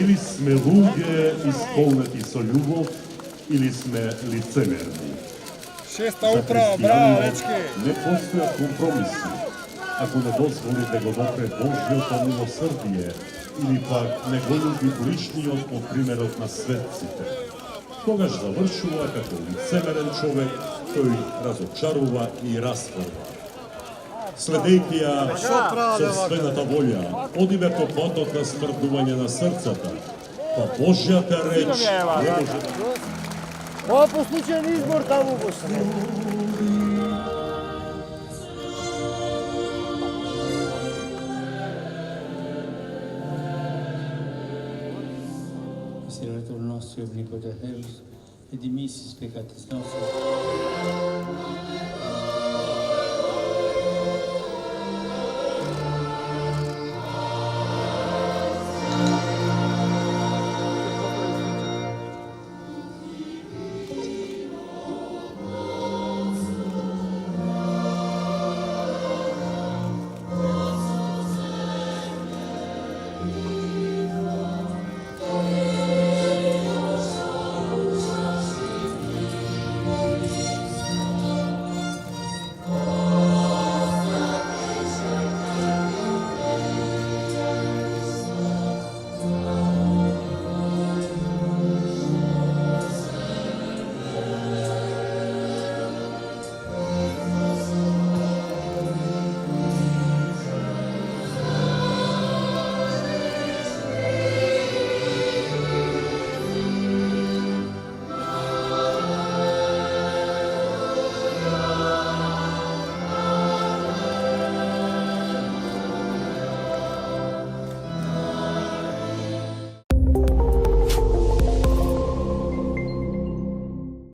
Ili sme ludzie isполнети со љубов, или сме лицемерни. Шеста управа, браво, дечки! Не постојат компромиси. Ако не дозволите го допре Божјото милосрдие, или пак не го љуби ближниот по примерот на светците, тогаш завршува како лицемерен човек, кој разочарува и растварва. Следејќи ја собствената волја, одиме по патот на смрдување на срцата, па Божјата реч не може да... Ова по случајен избор таму го сме. Misericorde nostri, omnipotens Deus, et dimissis peccatis nostris,